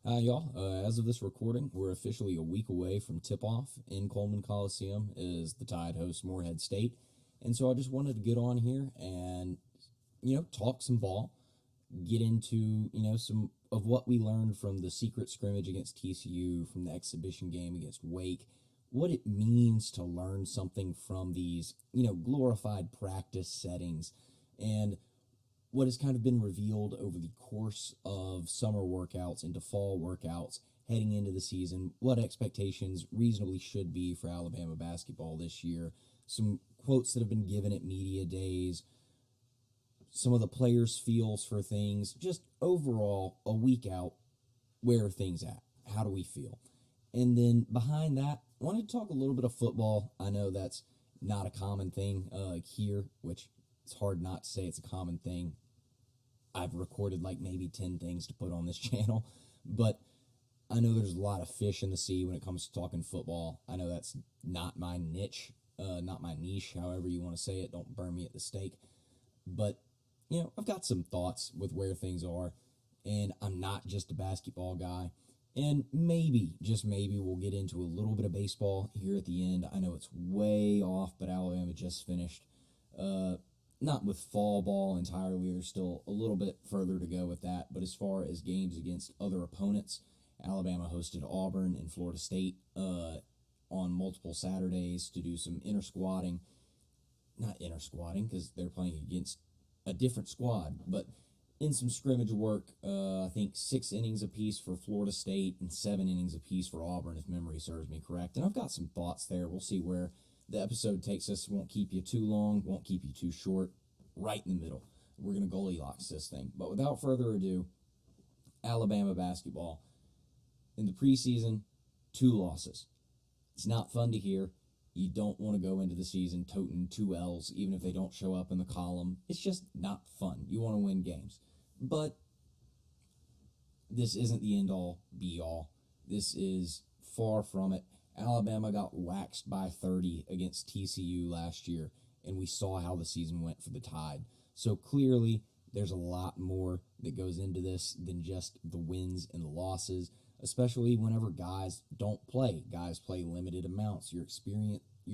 Hi, y'all. As of this recording, we're officially a week away from tip-off in Coleman Coliseum as the Tide hosts Morehead State. And so I just wanted to get on here and, talk some ball, get into, some of what we learned from the secret scrimmage against TCU, from the exhibition game against Wake, what it means to learn something from these, glorified practice settings, and what has kind of been revealed over the course of summer workouts into fall workouts heading into the season, what expectations reasonably should be for Alabama basketball this year, some quotes that have been given at media days, some of the players' feels for things, just overall a week out, where are things at? How do we feel? And then behind that, I wanted to talk a little bit of football. I know that's not a common thing here, which it's hard not to say it's a common thing. I've recorded like maybe 10 things to put on this channel, but I know there's a lot of fish in the sea when it comes to talking football. I know that's not my niche, not my niche, however you want to say it. Don't burn me at the stake. But, I've got some thoughts with where things are, and I'm not just a basketball guy. And maybe, just maybe, we'll get into a little bit of baseball here at the end. I know it's way off, but Alabama just finished. Not with fall ball entirely. There's still a little bit further to go with that. But as far as games against other opponents, Alabama hosted Auburn and Florida State on multiple Saturdays to do some inter squatting. Not inter squatting because they're playing against a different squad, but in some scrimmage work, I think 6 innings apiece for Florida State and 7 innings apiece for Auburn, if memory serves me correct. And I've got some thoughts there. We'll see where the episode takes us. Won't keep you too long, won't keep you too short. Right in the middle. We're going to Goldilocks this thing. But without further ado, Alabama basketball. In the preseason, 2 losses. It's not fun to hear. You don't want to go into the season toting 2 L's, even if they don't show up in the column. It's just not fun. You want to win games. But this isn't the end-all, be-all. This is far from it. Alabama got waxed by 30 against TCU last year, and we saw how the season went for the Tide. So clearly, there's a lot more that goes into this than just the wins and the losses, especially whenever guys don't play. Guys play limited amounts. You're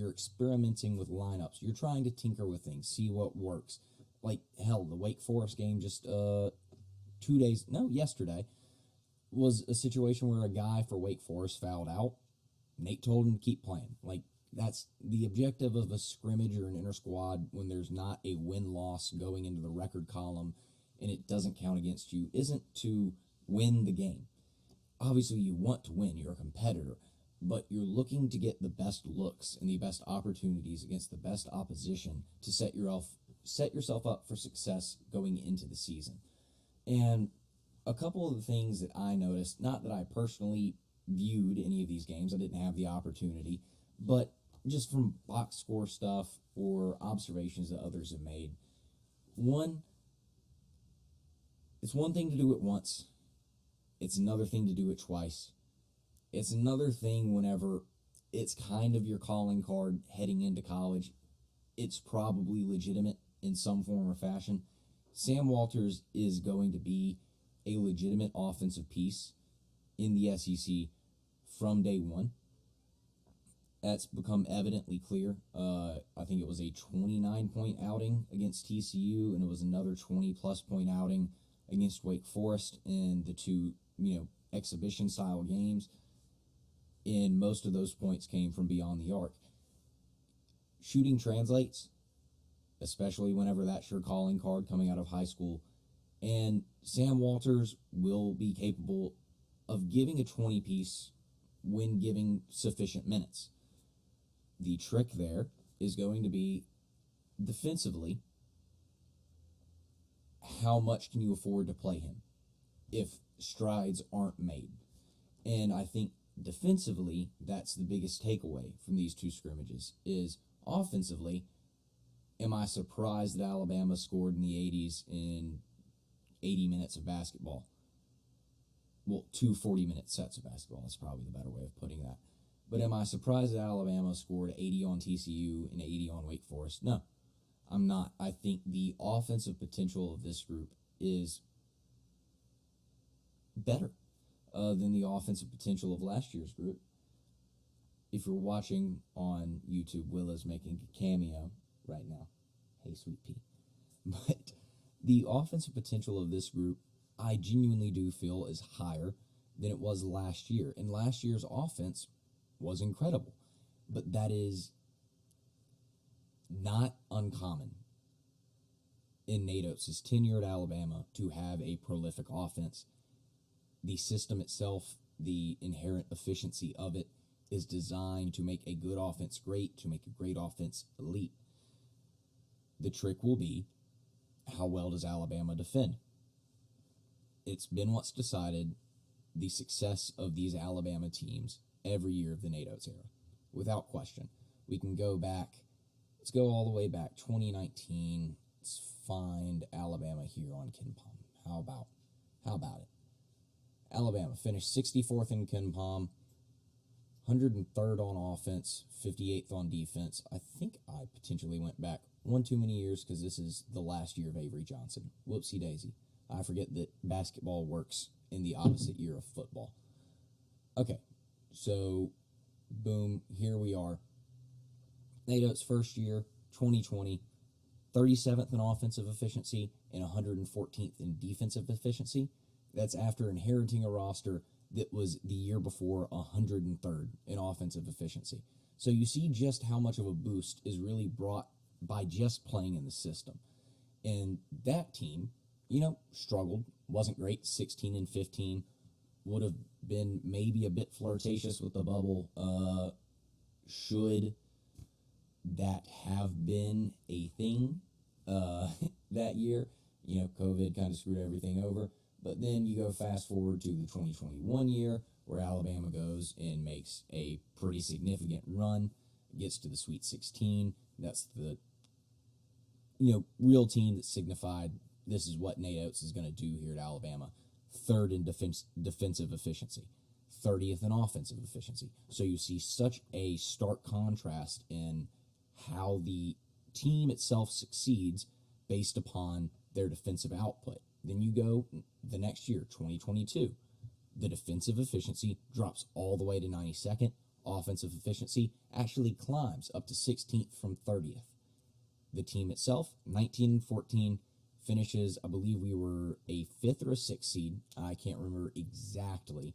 experimenting with lineups. You're trying to tinker with things, see what works. Like, hell, the Wake Forest game just yesterday, was a situation where a guy for Wake Forest fouled out. Nate told him to keep playing. Like, that's the objective of a scrimmage or an inter squad when there's not a win-loss going into the record column and it doesn't count against you, isn't to win the game. Obviously, you want to win. You're a competitor. But you're looking to get the best looks and the best opportunities against the best opposition to set yourself up for success going into the season. And a couple of the things that I noticed, not that I personally viewed any of these games, I didn't have the opportunity, but just from box score stuff or observations that others have made. One, it's one thing to do it once. It's another thing to do it twice. It's another thing whenever it's kind of your calling card heading into college. It's probably legitimate in some form or fashion. Sam Walters is going to be a legitimate offensive piece in the SEC from day one. That's become evidently clear. I think it was a 29-point outing against TCU, and it was another 20-plus point outing against Wake Forest in the 2, exhibition-style games. And most of those points came from beyond the arc. Shooting translates, especially whenever that's your calling card coming out of high school. And Sam Walters will be capable of giving a 20-piece when giving sufficient minutes. The trick there is going to be defensively, how much can you afford to play him if strides aren't made? And I think defensively, that's the biggest takeaway from these 2 scrimmages, is offensively, am I surprised that Alabama scored in the 80s in 80 minutes of basketball? Well, 2 40-minute sets of basketball. That's probably the better way of putting that. But am I surprised that Alabama scored 80 on TCU and 80 on Wake Forest? No, I'm not. I think the offensive potential of this group is better. than the offensive potential of last year's group. If you're watching on YouTube, Willa's making a cameo right now. Hey, sweet pea. But the offensive potential of this group, I genuinely do feel is higher than it was last year. And last year's offense was incredible. But that is not uncommon in Nate Oats' tenure at Alabama to have a prolific offense. The system itself, the inherent efficiency of it, is designed to make a good offense great, to make a great offense elite. The trick will be, how well does Alabama defend? It's been what's decided the success of these Alabama teams every year of the Nate Oats era, without question. We can go back, let's go all the way back, 2019. Let's find Alabama here on KenPom. How about it? Alabama finished 64th in KenPom, 103rd on offense, 58th on defense. I think I potentially went back one too many years because this is the last year of Avery Johnson. Whoopsie daisy. I forget that basketball works in the opposite year of football. Okay, so boom, here we are. Nate Oats' first year, 2020, 37th in offensive efficiency and 114th in defensive efficiency. That's after inheriting a roster that was the year before 103rd in offensive efficiency. So you see just how much of a boost is really brought by just playing in the system. And that team, struggled, wasn't great, 16 and 15, would have been maybe a bit flirtatious with the bubble. Should that have been a thing that year? COVID kind of screwed everything over. But then you go fast forward to the 2021 year where Alabama goes and makes a pretty significant run, gets to the Sweet 16. That's the, real team that signified this is what Nate Oats is going to do here at Alabama. Third in defensive efficiency, 30th in offensive efficiency. So you see such a stark contrast in how the team itself succeeds based upon their defensive output. Then you go the next year, 2022. The defensive efficiency drops all the way to 92nd. Offensive efficiency actually climbs up to 16th from 30th. The team itself, 19 and 14, finishes, I believe we were a 5th or a 6th seed. I can't remember exactly,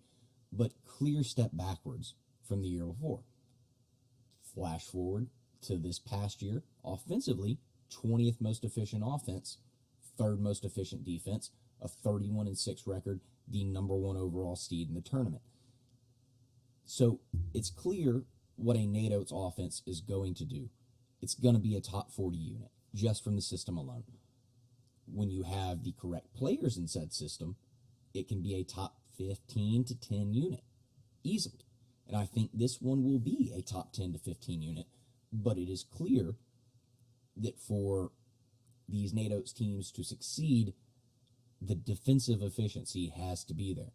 but clear step backwards from the year before. Flash forward to this past year, offensively, 20th most efficient offense, 3rd most efficient defense, a 31-6 record, the number 1 overall seed in the tournament. So it's clear what a Nate Oats offense is going to do. It's going to be a top 40 unit just from the system alone. When you have the correct players in said system, it can be a top 15 to 10 unit easily. And I think this one will be a top 10 to 15 unit, but it is clear that for these Nate Oats teams to succeed, the defensive efficiency has to be there.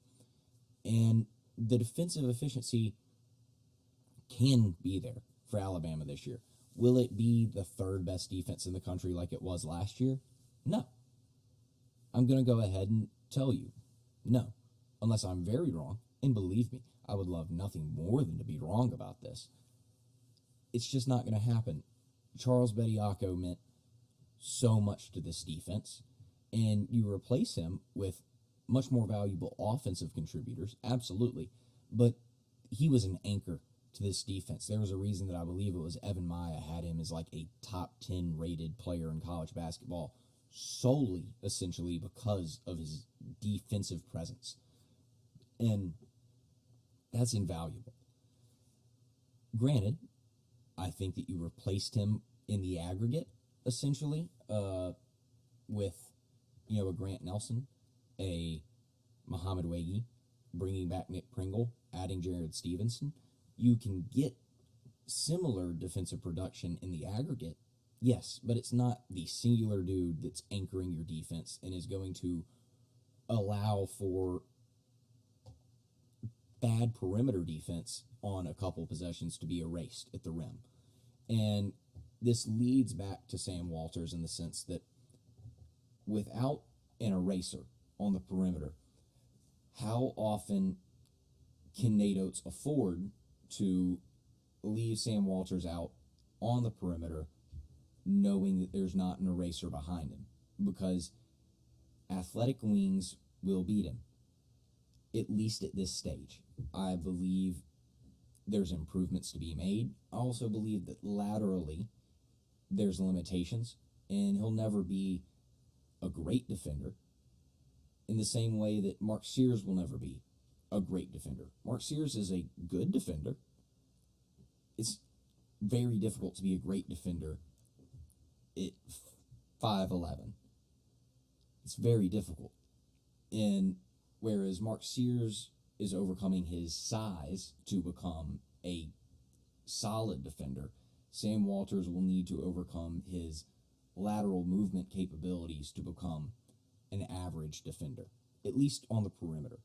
And the defensive efficiency can be there for Alabama this year. Will it be the 3rd best defense in the country like it was last year? No. I'm going to go ahead and tell you, no. Unless I'm very wrong, and believe me, I would love nothing more than to be wrong about this. It's just not going to happen. Charles Bediako meant so much to this defense, and you replace him with much more valuable offensive contributors, absolutely, but he was an anchor to this defense. There was a reason that I believe it was Evan Maya had him as like a top 10 rated player in college basketball solely, essentially, because of his defensive presence, and that's invaluable. Granted, I think that you replaced him in the aggregate, essentially, with, a Grant Nelson, a Muhammad Wagi, bringing back Nick Pringle, adding Jared Stevenson. You can get similar defensive production in the aggregate, yes, but it's not the singular dude that's anchoring your defense and is going to allow for bad perimeter defense on a couple possessions to be erased at the rim. And this leads back to Sam Walters in the sense that without an eraser on the perimeter, how often can Nate Oats afford to leave Sam Walters out on the perimeter knowing that there's not an eraser behind him? Because athletic wings will beat him, at least at this stage. I believe there's improvements to be made. I also believe that laterally there's limitations, and he'll never be a great defender in the same way that Mark Sears will never be a great defender. Mark Sears is a good defender. It's very difficult to be a great defender at 5'11". It's very difficult. And whereas Mark Sears is overcoming his size to become a solid defender, Sam Walters will need to overcome his lateral movement capabilities to become an average defender, at least on the perimeter.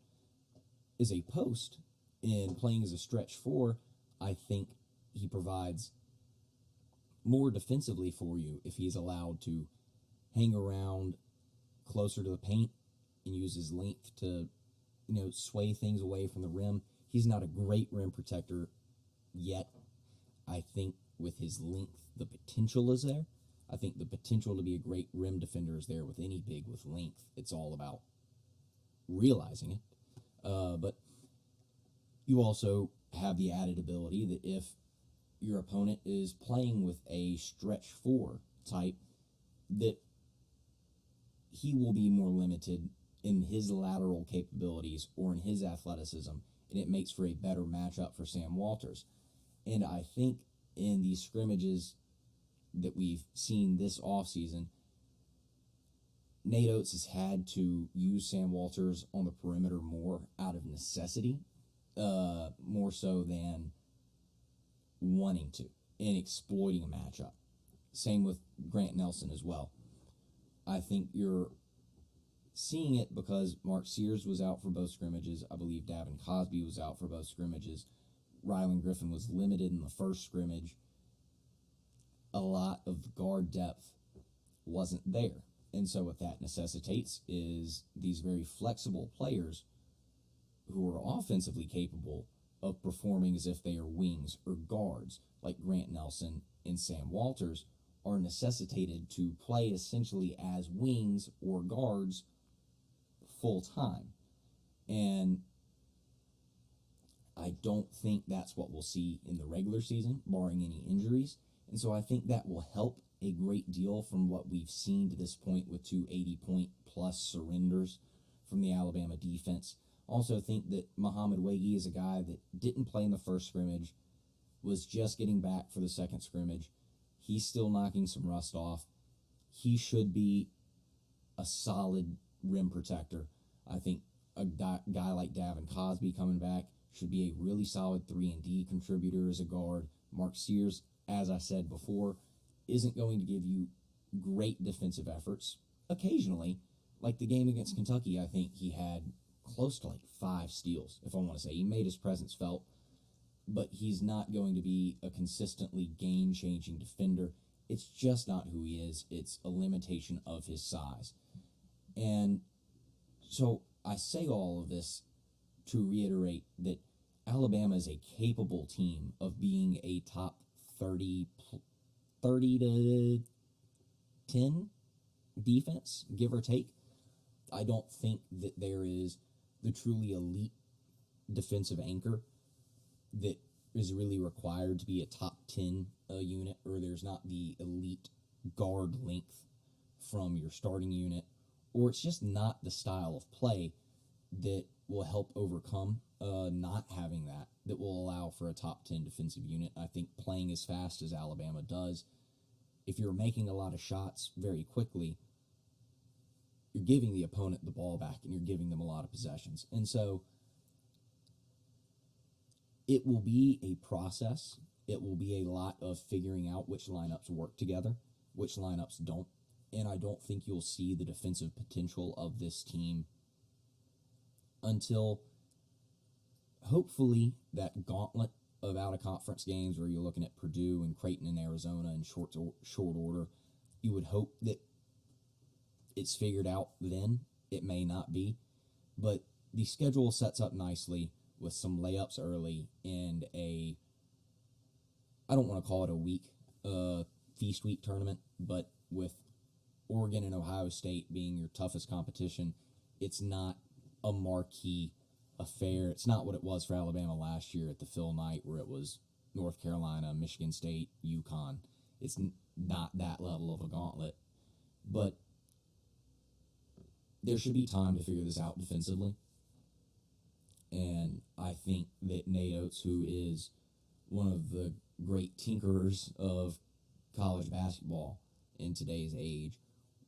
As a post, in playing as a stretch four, I think he provides more defensively for you if he's allowed to hang around closer to the paint and use his length to, sway things away from the rim. He's not a great rim protector yet. I think with his length, the potential is there. I think the potential to be a great rim defender is there with any big with length. It's all about realizing it. But you also have the added ability that if your opponent is playing with a stretch four type, that he will be more limited in his lateral capabilities or in his athleticism, and it makes for a better matchup for Sam Walters. And I think in these scrimmages that we've seen this offseason, Nate Oats has had to use Sam Walters on the perimeter more out of necessity, more so than wanting to and exploiting a matchup. Same with Grant Nelson as well. I think you're seeing it because Mark Sears was out for both scrimmages. I believe Davin Cosby was out for both scrimmages. Rylan Griffin was limited in the first scrimmage. A lot of the guard depth wasn't there. And so what that necessitates is these very flexible players who are offensively capable of performing as if they are wings or guards, like Grant Nelson and Sam Walters, are necessitated to play essentially as wings or guards full time. And I don't think that's what we'll see in the regular season, barring any injuries. And so I think that will help a great deal from what we've seen to this point with 2 80-point-plus surrenders from the Alabama defense. Also think that Muhammad Wege is a guy that didn't play in the first scrimmage, was just getting back for the second scrimmage. He's still knocking some rust off. He should be a solid rim protector. I think a guy like Davin Cosby coming back should be a really solid 3-and-D contributor as a guard. Mark Sears, as I said before, isn't going to give you great defensive efforts. Occasionally, like the game against Kentucky, I think he had close to 5 steals, if I want to say. He made his presence felt, but he's not going to be a consistently game-changing defender. It's just not who he is. It's a limitation of his size. And so I say all of this to reiterate that Alabama is a capable team of being a top 30 to 10 defense, give or take. I don't think that there is the truly elite defensive anchor that is really required to be a top 10 unit, or there's not the elite guard length from your starting unit, or it's just not the style of play that will help overcome not having that will allow for a top 10 defensive unit. I think playing as fast as Alabama does, if you're making a lot of shots very quickly, you're giving the opponent the ball back and you're giving them a lot of possessions. And so it will be a process. It will be a lot of figuring out which lineups work together, which lineups don't. And I don't think you'll see the defensive potential of this team until hopefully that gauntlet of out-of-conference games where you're looking at Purdue and Creighton and Arizona in short order. You would hope that it's figured out then. It may not be. But the schedule sets up nicely with some layups early and I don't want to call it a week, feast week tournament, but with Oregon and Ohio State being your toughest competition, it's not a marquee affair. It's not what it was for Alabama last year at the Phil Knight, where it was North Carolina, Michigan State, UConn. It's not that level of a gauntlet. But there should be time to figure this out defensively. And I think that Nate Oats, who is one of the great tinkerers of college basketball in today's age,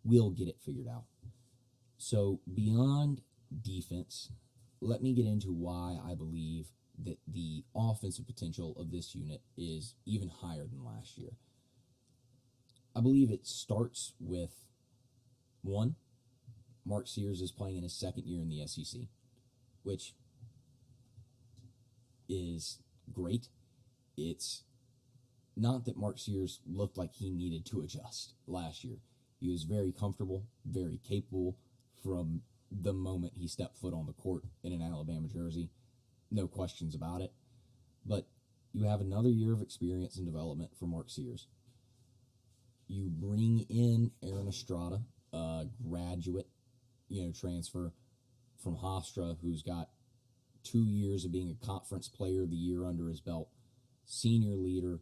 will get it figured out. So beyond defense, let me get into why I believe that the offensive potential of this unit is even higher than last year. I believe it starts with, one, Mark Sears is playing in his second year in the SEC, which is great. It's not that Mark Sears looked like he needed to adjust last year. He was very comfortable, very capable from the moment he stepped foot on the court in an Alabama jersey. No questions about it. But you have another year of experience and development for Mark Sears. You bring in Aaron Estrada, a graduate, transfer from Hofstra, who's got 2 years of being a conference player of the year under his belt, senior leader,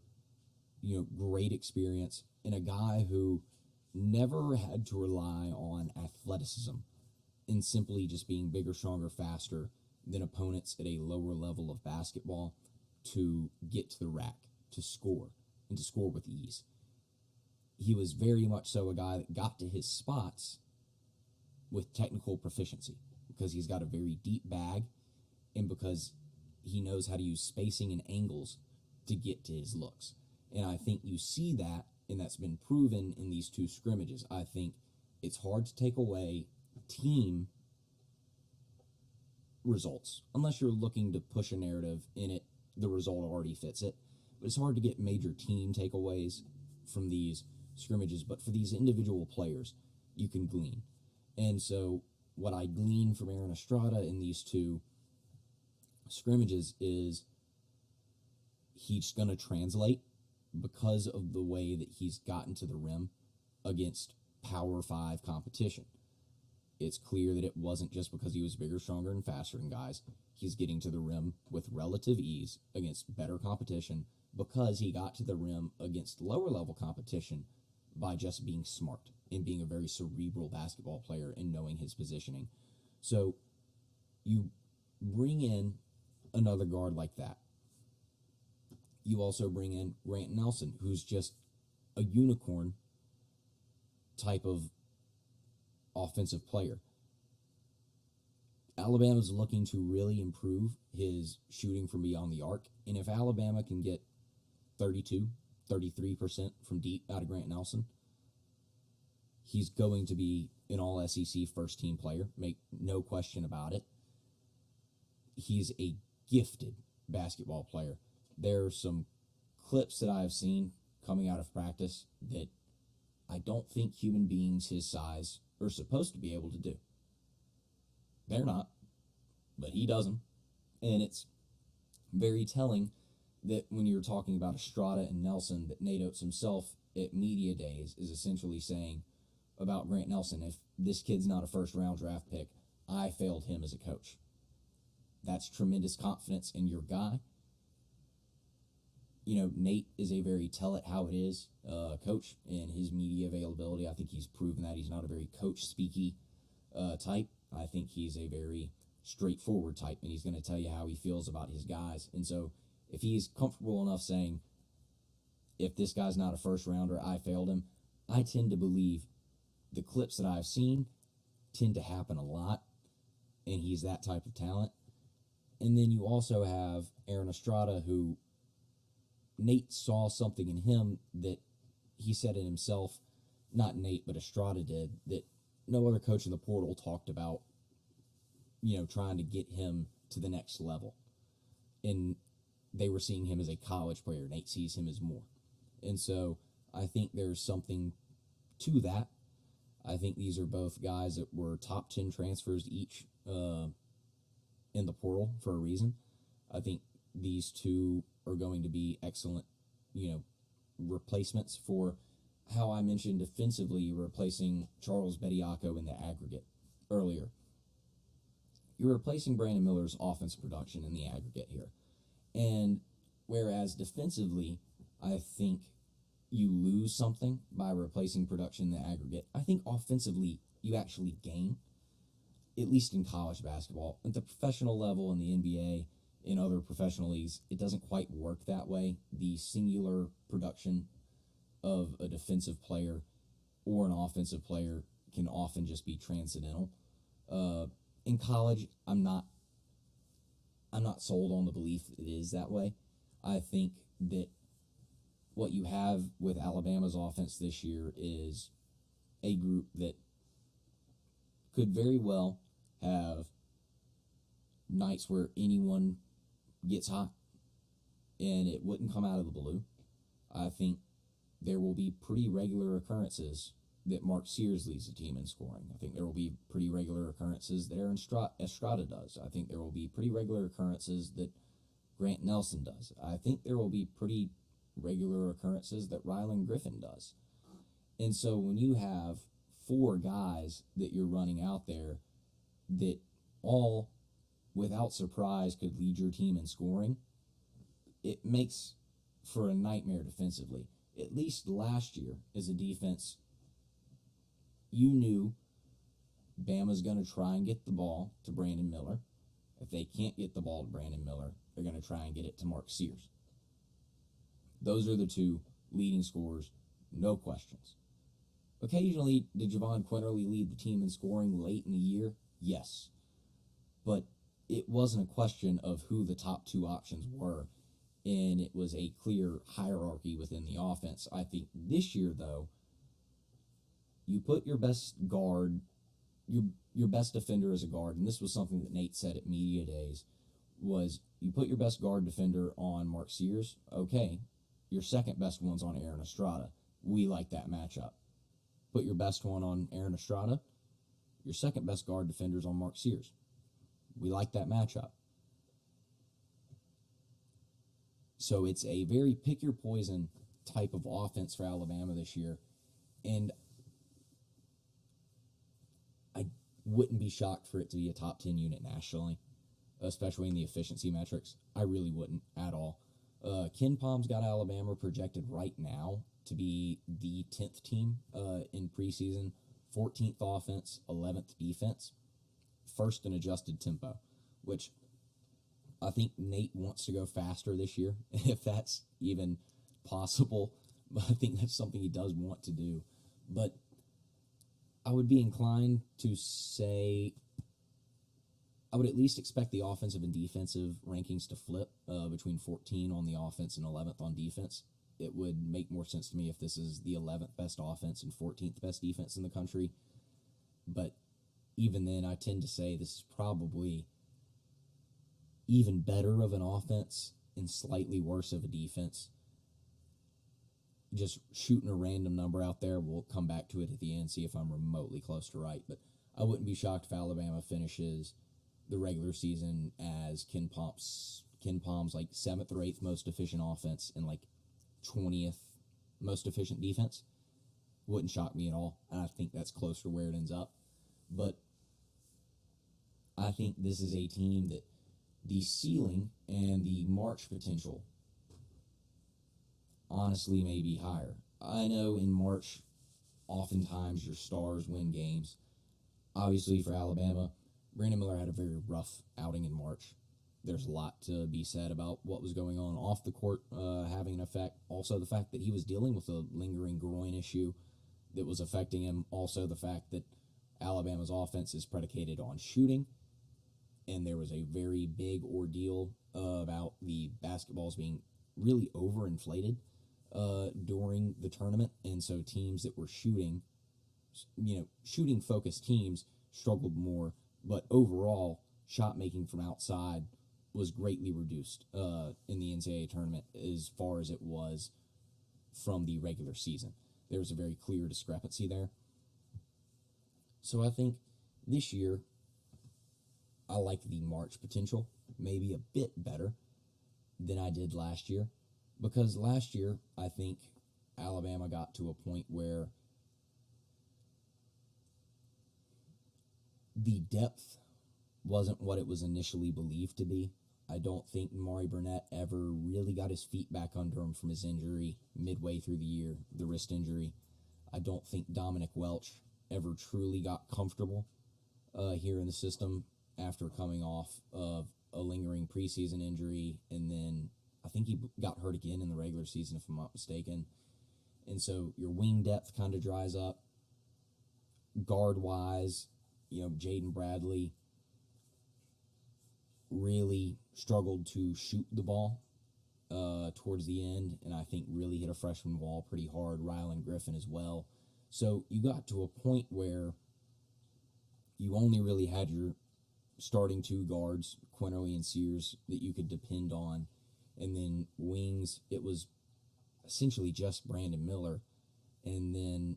great experience, and a guy who never had to rely on athleticism and simply just being bigger, stronger, faster than opponents at a lower level of basketball to get to the rack, to score, and to score with ease. He was very much so a guy that got to his spots with technical proficiency because he's got a very deep bag and because he knows how to use spacing and angles to get to his looks. And I think you see that, and that's been proven in these two scrimmages. I think it's hard to take away team results. Unless you're looking to push a narrative in it, the result already fits it. But it's hard to get major team takeaways from these scrimmages. But for these individual players, you can glean. And so what I glean from Aaron Estrada in these two scrimmages is he's going to translate because of the way that he's gotten to the rim against Power 5 competition. It's clear that it wasn't just because he was bigger, stronger, and faster than guys. He's getting to the rim with relative ease against better competition because he got to the rim against lower-level competition by just being smart and being a very cerebral basketball player and knowing his positioning. So you bring in another guard like that. You also bring in Grant Nelson, who's just a unicorn type of offensive player. Alabama's looking to really improve his shooting from beyond the arc, and if Alabama can get 32, 33% from deep out of Grant Nelson, he's going to be an all-SEC first-team player, make no question about it. He's a gifted basketball player. There are some clips that I've seen coming out of practice that I don't think human beings his size are supposed to be able to do. They're not, but he does them. And it's very telling that when you're talking about Estrada and Nelson, that Nate Oats himself at media days is essentially saying about Grant Nelson, if this kid's not a first-round draft pick, I failed him as a coach. That's tremendous confidence in your guy. Nate is a very tell-it-how-it-is coach, and his media availability, I think he's proven that he's not a very coach-speaky type. I think he's a very straightforward type, and he's going to tell you how he feels about his guys. And so if he's comfortable enough saying, if this guy's not a first-rounder, I failed him, I tend to believe the clips that I've seen tend to happen a lot, and he's that type of talent. And then you also have Aaron Estrada, who Nate saw something in him that he said it himself, not Nate, but Estrada did, that no other coach in the portal talked about, trying to get him to the next level. And they were seeing him as a college player. Nate sees him as more. And so I think there's something to that. I think these are both guys that were top 10 transfers each in the portal for a reason. I think these two are going to be excellent, replacements for how I mentioned defensively replacing Charles Bediako in the aggregate earlier. You're replacing Brandon Miller's offensive production in the aggregate here. And whereas defensively, I think you lose something by replacing production in the aggregate, I think offensively you actually gain, at least in college basketball. At the professional level in the NBA, in other professional leagues, it doesn't quite work that way. The singular production of a defensive player or an offensive player can often just be transcendental. In college, I'm not sold on the belief that it is that way. I think that what you have with Alabama's offense this year is a group that could very well have nights where anyone gets hot and it wouldn't come out of the blue. I think there will be pretty regular occurrences that Mark Sears leads the team in scoring. I think there will be pretty regular occurrences that Aaron Estrada does. I think there will be pretty regular occurrences that Grant Nelson does. I think there will be pretty regular occurrences that Rylan Griffin does. And so when you have four guys that you're running out there that all, without surprise, could lead your team in scoring, it makes for a nightmare defensively. At least last year, as a defense, you knew Bama's going to try and get the ball to Brandon Miller. If they can't get the ball to Brandon Miller, they're going to try and get it to Mark Sears. Those are the two leading scorers, no questions. Occasionally, did Javon Quinterly lead the team in scoring late in the year? Yes. But it wasn't a question of who the top two options were, and it was a clear hierarchy within the offense. I think this year, though, you put your best guard, your best defender as a guard, and this was something that Nate said at media days, was you put your best guard defender on Mark Sears, okay, your second best one's on Aaron Estrada. We like that matchup. Put your best one on Aaron Estrada, your second best guard defender's on Mark Sears. We like that matchup. So it's a very pick your poison type of offense for Alabama this year. And I wouldn't be shocked for it to be a top 10 unit nationally, especially in the efficiency metrics. I really wouldn't at all. Ken Palm's got Alabama projected right now to be the 10th team in preseason, 14th offense, 11th defense, first in adjusted tempo, which I think Nate wants to go faster this year, if that's even possible. But I think that's something he does want to do. But I would be inclined to say I would at least expect the offensive and defensive rankings to flip between 14 on the offense and 11th on defense. It would make more sense to me if this is the 11th best offense and 14th best defense in the country. But even then, I tend to say this is probably even better of an offense and slightly worse of a defense. Just shooting a random number out there. We'll come back to it at the end, see if I'm remotely close to right. But I wouldn't be shocked if Alabama finishes the regular season as Ken Palm's like 7th or 8th most efficient offense and like 20th most efficient defense. Wouldn't shock me at all. And I think that's closer to where it ends up. But I think this is a team that the ceiling and the March potential honestly may be higher. I know in March, oftentimes your stars win games. Obviously for Alabama, Brandon Miller had a very rough outing in March. There's a lot to be said about what was going on off the court having an effect. Also the fact that he was dealing with a lingering groin issue that was affecting him. Also the fact that Alabama's offense is predicated on shooting. And there was a very big ordeal about the basketballs being really overinflated during the tournament. And so teams that were shooting-focused teams struggled more. But overall, shot making from outside was greatly reduced in the NCAA tournament as far as it was from the regular season. There was a very clear discrepancy there. So I think this year, I like the March potential maybe a bit better than I did last year. Because last year, I think Alabama got to a point where the depth wasn't what it was initially believed to be. I don't think Maury Burnett ever really got his feet back under him from his injury midway through the year, the wrist injury. I don't think Dominic Welch ever truly got comfortable here in the system after coming off of a lingering preseason injury, and then I think he got hurt again in the regular season, if I'm not mistaken. And so your wing depth kind of dries up. Guard-wise, Jaden Bradley really struggled to shoot the ball towards the end, and I think really hit a freshman wall pretty hard. Rylan Griffin as well. So you got to a point where you only really had your starting two guards, Quinterly and Sears, that you could depend on. And then wings, it was essentially just Brandon Miller. And then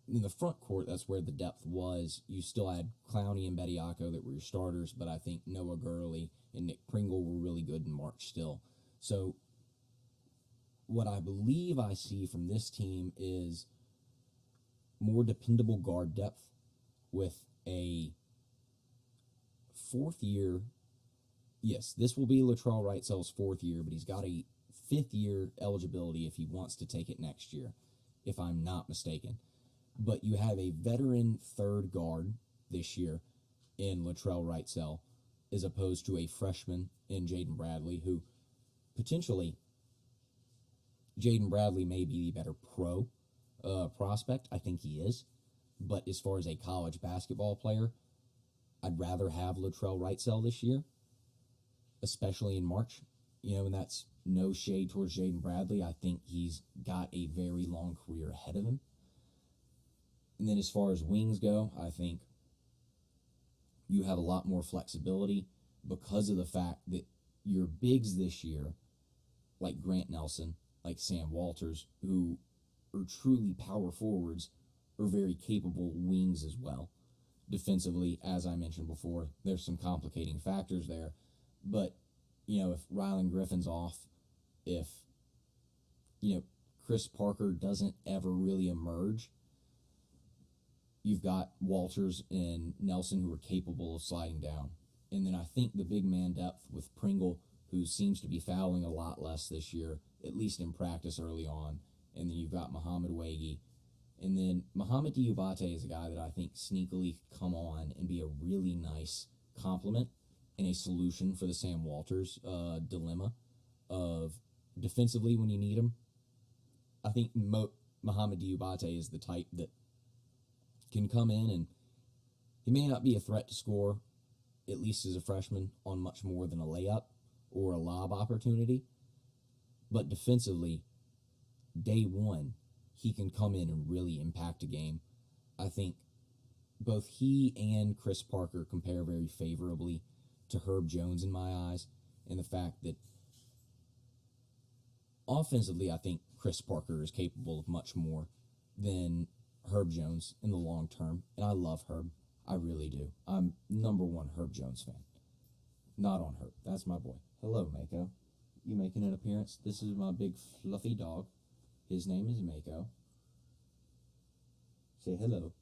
in the front court, that's where the depth was. You still had Clowney and Bediako that were your starters, but I think Noah Gurley and Nick Pringle were really good in March still. So what I believe I see from this team is more dependable guard depth with a fourth year. Yes, this will be Latrell Wrightsell's fourth year, but he's got a fifth year eligibility if he wants to take it next year, if I'm not mistaken. But you have a veteran third guard this year in Latrell Wrightsell, as opposed to a freshman in Jaden Bradley, who potentially Jaden Bradley may be the better pro prospect. I think he is. But as far as a college basketball player, I'd rather have Latrell Wrightsell this year, especially in March. And that's no shade towards Jaden Bradley. I think he's got a very long career ahead of him. And then as far as wings go, I think you have a lot more flexibility because of the fact that your bigs this year, like Grant Nelson, like Sam Walters, who are truly power forwards, are very capable wings as well. Defensively, as I mentioned before, there's some complicating factors there. But, if Rylan Griffin's off, if, Chris Parker doesn't ever really emerge, you've got Walters and Nelson who are capable of sliding down. And then I think the big man depth with Pringle, who seems to be fouling a lot less this year, at least in practice early on. And then you've got Muhammad Wagi. And then Muhammad Diabate is a guy that I think sneakily could come on and be a really nice complement and a solution for the Sam Walters dilemma of defensively when you need him. I think Muhammad Diabate is the type that can come in, and he may not be a threat to score, at least as a freshman, on much more than a layup or a lob opportunity. But defensively, day one, he can come in and really impact a game. I think both he and Chris Parker compare very favorably to Herb Jones in my eyes, and the fact that offensively, I think Chris Parker is capable of much more than Herb Jones in the long term, and I love Herb. I really do. I'm number one Herb Jones fan. Not on Herb. That's my boy. Hello, Mako. You making an appearance? This is my big fluffy dog. His name is Mako. Say hello.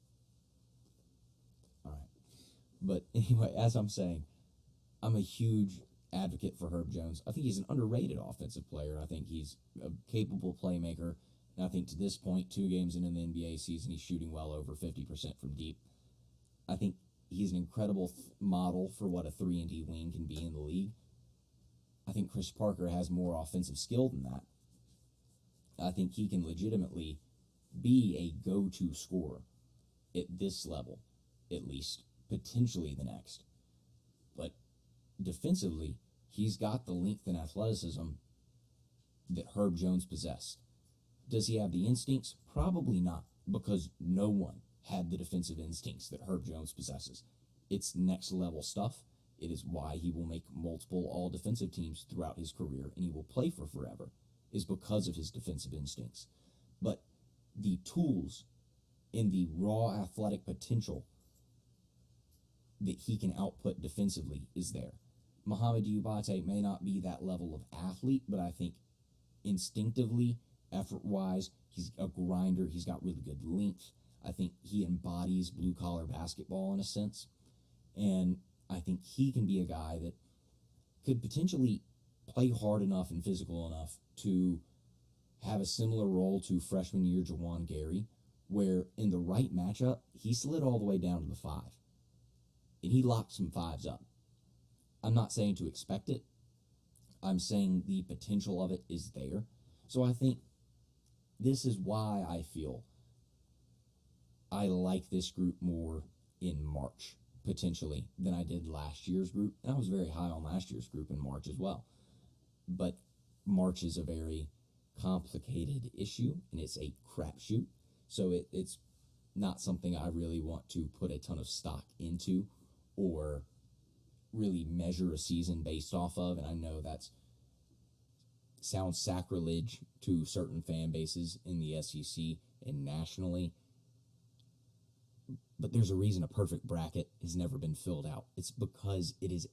All right. But anyway, as I'm saying, I'm a huge advocate for Herb Jones. I think he's an underrated offensive player. I think he's a capable playmaker. And I think to this point, 2 games into the NBA season, he's shooting well over 50% from deep. I think he's an incredible model for what a 3-and-D wing can be in the league. I think Chris Parker has more offensive skill than that. I think he can legitimately be a go-to scorer at this level, at least, potentially the next. But defensively, he's got the length and athleticism that Herb Jones possessed. Does he have the instincts? Probably not, because no one had the defensive instincts that Herb Jones possesses. It's next level stuff. It is why he will make multiple all-defensive teams throughout his career, and he will play for forever, is because of his defensive instincts. But the tools and the raw athletic potential that he can output defensively is there. Mohamed Diabate may not be that level of athlete, but I think instinctively, effort-wise, he's a grinder. He's got really good length. I think he embodies blue-collar basketball in a sense. And I think he can be a guy that could potentially play hard enough and physical enough to have a similar role to freshman year Jawan Gary, where in the right matchup, he slid all the way down to the 5. And he locked some 5s up. I'm not saying to expect it. I'm saying the potential of it is there. So I think this is why I feel I like this group more in March, potentially, than I did last year's group. And I was very high on last year's group in March as well. But March is a very complicated issue, and it's a crapshoot. So it's not something I really want to put a ton of stock into or really measure a season based off of. And I know that sounds sacrilege to certain fan bases in the SEC and nationally. But there's a reason a perfect bracket has never been filled out. It's because it is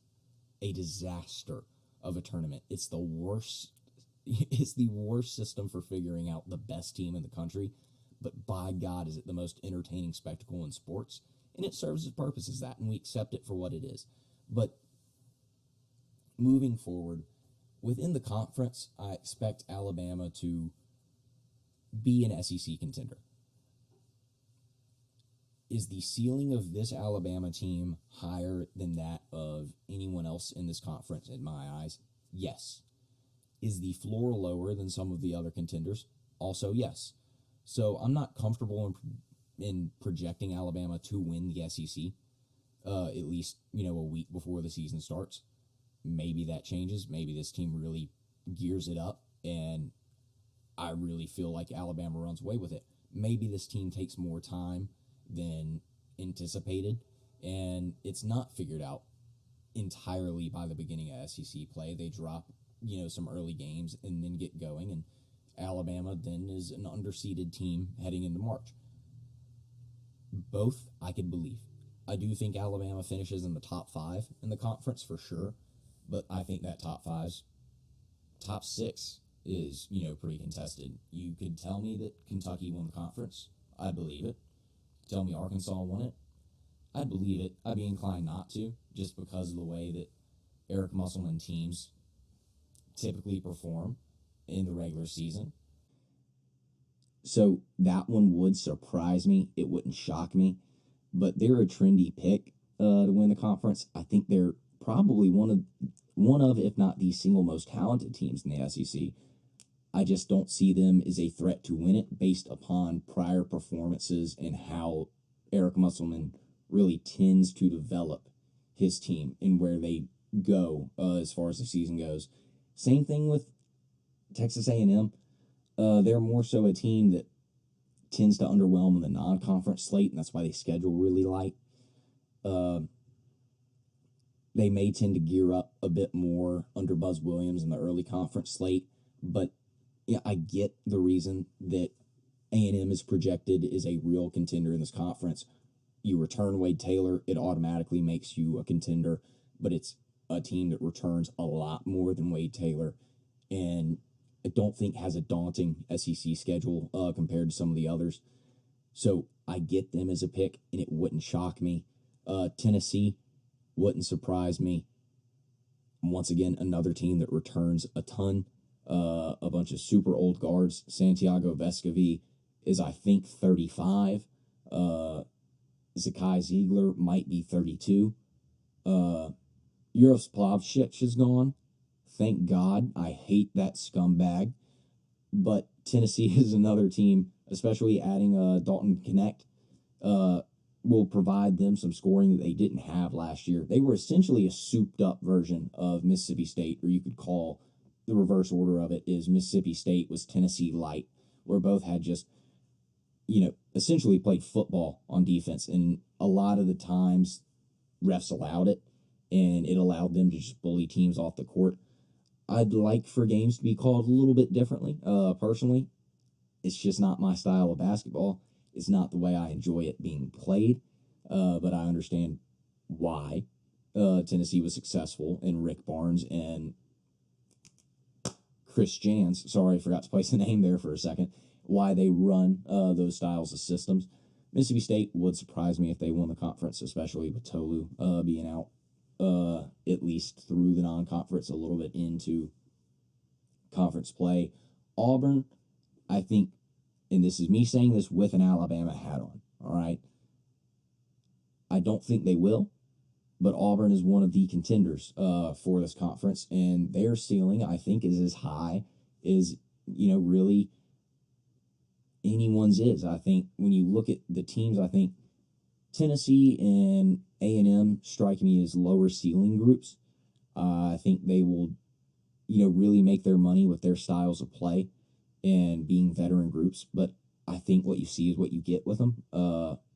a disaster of a tournament. It's the worst system for figuring out the best team in the country. But by God, is it the most entertaining spectacle in sports? And it serves its purpose as that, and we accept it for what it is. But moving forward, within the conference, I expect Alabama to be an SEC contender. Is the ceiling of this Alabama team higher than that of anyone else in this conference in my eyes? Yes. Is the floor lower than some of the other contenders? Also, yes. So I'm not comfortable in projecting Alabama to win the SEC, at least, a week before the season starts. Maybe that changes. Maybe this team really gears it up, and I really feel like Alabama runs away with it. Maybe this team takes more time than anticipated, and it's not figured out entirely by the beginning of SEC play. They drop, some early games and then get going, and Alabama then is an underseeded team heading into March. Both I could believe. I do think Alabama finishes in the top 5 in the conference for sure, but I think that top 6 is, pretty contested. You could tell me that Kentucky won the conference. I'd believe it. Tell me Arkansas won it. I'd believe it. I'd be inclined not to, just because of the way that Eric Musselman teams typically perform in the regular season. So that one would surprise me. It wouldn't shock me. But they're a trendy pick to win the conference. I think they're probably one of, if not the single most talented teams in the SEC. I just don't see them as a threat to win it based upon prior performances and how Eric Musselman really tends to develop his team and where they go as far as the season goes. Same thing with Texas A&M. They're more so a team that tends to underwhelm in the non-conference slate, and that's why they schedule really light. They may tend to gear up a bit more under Buzz Williams in the early conference slate, but I get the reason that A&M is projected as a real contender in this conference. You return Wade Taylor, it automatically makes you a contender, but it's a team that returns a lot more than Wade Taylor, and I don't think has a daunting SEC schedule compared to some of the others. So I get them as a pick, and it wouldn't shock me. Tennessee wouldn't surprise me. Once again, another team that returns a ton. A bunch of super old guards. Santiago Vescovi is, I think, 35. Zakai Ziegler might be 32. Yaroslav is gone. Thank God. I hate that scumbag. But Tennessee is another team, especially adding Dalton Connect, will provide them some scoring that they didn't have last year. They were essentially a souped-up version of Mississippi State, or you could call the reverse order of it is Mississippi State was Tennessee light, where both had just, essentially played football on defense. And a lot of the times, refs allowed it, and it allowed them to just bully teams off the court. I'd like for games to be called a little bit differently, personally. It's just not my style of basketball. It's not the way I enjoy it being played, but I understand why. Tennessee was successful, and Rick Barnes and Chris Jans, sorry, I forgot to place the name there for a second, why they run those styles of systems. Mississippi State would surprise me if they won the conference, especially with Tolu being out at least through the non-conference, a little bit into conference play. Auburn, I think, and this is me saying this with an Alabama hat on, all right? I don't think they will, but Auburn is one of the contenders for this conference, and their ceiling, I think, is as high as, really anyone's is. I think when you look at the teams, I think Tennessee and A&M strike me as lower ceiling groups. I think they will, really make their money with their styles of play and being veteran groups, but I think what you see is what you get with them,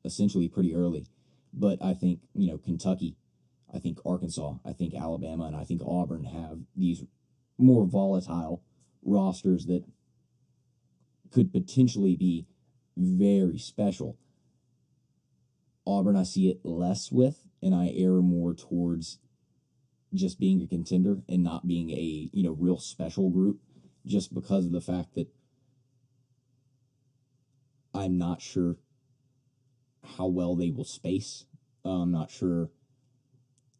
essentially pretty early. But I think, Kentucky, I think Arkansas, I think Alabama, and I think Auburn have these more volatile rosters that could potentially be very special. Auburn, I see it less with, and I err more towards just being a contender and not being a, real special group, just because of the fact that I'm not sure how well they will space. I'm not sure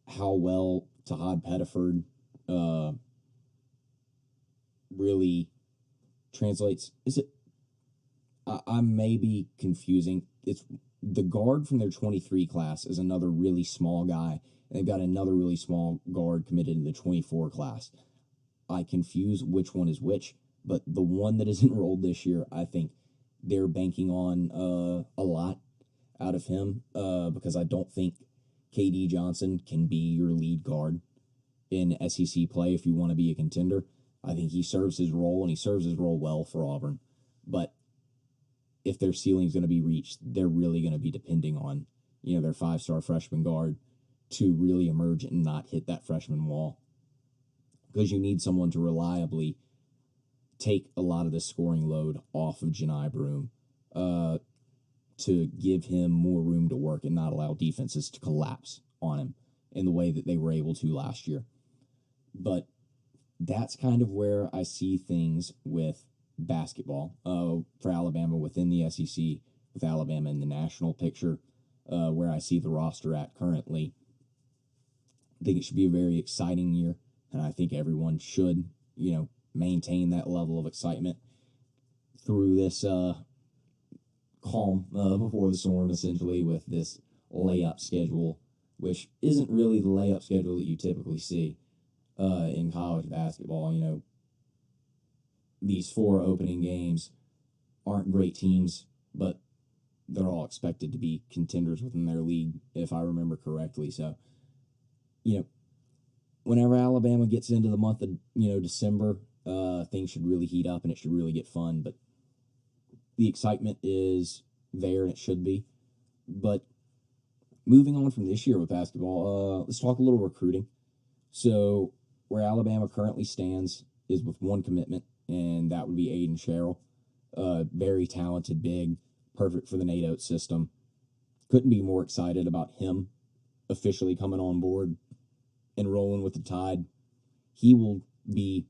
how well Todd Pettiford really translates. Is it? I may be confusing. It's the guard from their 23 class is another really small guy, and they've got another really small guard committed in the 24 class. I confuse which one is which, but the one that is enrolled this year, I think they're banking on a lot out of him because I don't think KD Johnson can be your lead guard in SEC play if you want to be a contender. I think he serves his role, and he serves his role well for Auburn. But if their ceiling is going to be reached, they're really going to be depending on, their 5-star freshman guard to really emerge and not hit that freshman wall. Because you need someone to reliably take a lot of the scoring load off of Janai Broome to give him more room to work and not allow defenses to collapse on him in the way that they were able to last year. But that's kind of where I see things with basketball for Alabama within the SEC, with Alabama in the national picture, where I see the roster at currently. I think it should be a very exciting year, and I think everyone should, maintain that level of excitement through this calm before the storm, essentially, with this layup schedule, which isn't really the layup schedule that you typically see in college basketball. These 4 opening games aren't great teams, but they're all expected to be contenders within their league, if I remember correctly. So, whenever Alabama gets into the month of, December, things should really heat up and it should really get fun. But the excitement is there, and it should be. But moving on from this year with basketball, let's talk a little recruiting. So where Alabama currently stands is with one commitment, and that would be Aiden Sherrill. Very talented, big, perfect for the Nate Oats system. Couldn't be more excited about him officially coming on board and rolling with the Tide. He will be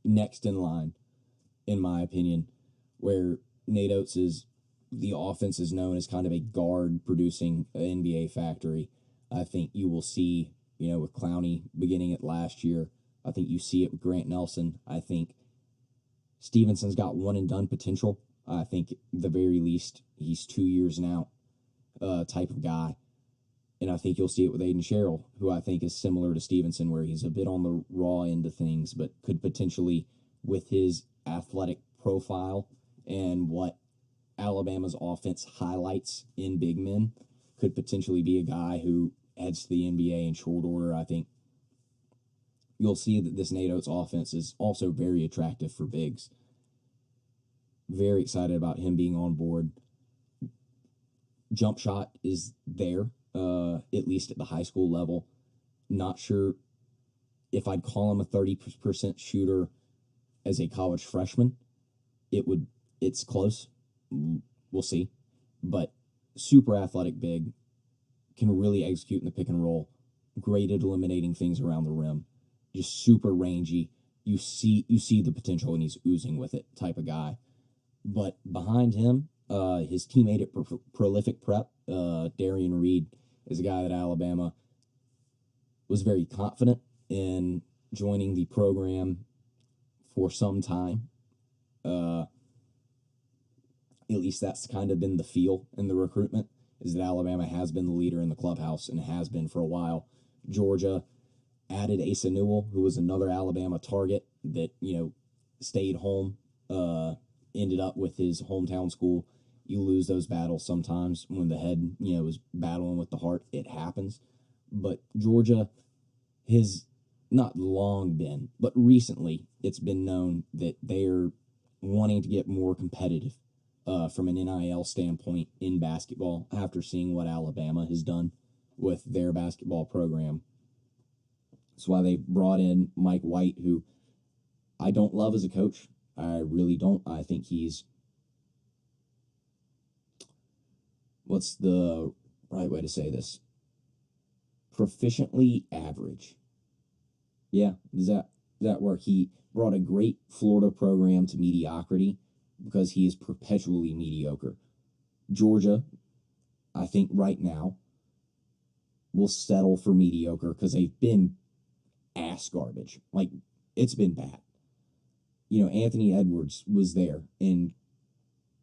next in line, in my opinion, where Nate Oats is, the offense is known as kind of a guard-producing NBA factory. I think you will see, with Clowney beginning it last year, I think you see it with Grant Nelson. I think Stevenson's got one-and-done potential. I think, at the very least, he's 2 years and out type of guy. And I think you'll see it with Aiden Sherrill, who I think is similar to Stevenson, where he's a bit on the raw end of things, but could potentially, with his athletic profile and what Alabama's offense highlights in big men, could potentially be a guy who heads to the NBA in short order. I think you'll see that this Nate Oats offense is also very attractive for bigs. Very excited about him being on board. Jump shot is there, at least at the high school level. Not sure if I'd call him a 30% shooter as a college freshman. It's close. We'll see. But super athletic big, can really execute in the pick and roll. great at eliminating things around the rim, just super rangy. You see the potential, and he's oozing with it type of guy. But behind him, his teammate at Prolific Prep, Darian Reed, is a guy that Alabama was very confident in joining the program for some time. At least that's kind of been the feel in the recruitment, is that Alabama has been the leader in the clubhouse and has been for a while. Georgia added Asa Newell, who was another Alabama target that, stayed home, ended up with his hometown school. You lose those battles sometimes when the head, is battling with the heart. It happens. But Georgia has not long been, but recently it's been known that they're wanting to get more competitive from an NIL standpoint in basketball after seeing what Alabama has done with their basketball program. That's why they brought in Mike White, who I don't love as a coach. I really don't. I think he's, what's the right way to say this? Proficiently average. Yeah, does that work? He brought a great Florida program to mediocrity because he is perpetually mediocre. Georgia, I think right now, will settle for mediocre because they've been ass garbage. Like, it's been bad. Anthony Edwards was there and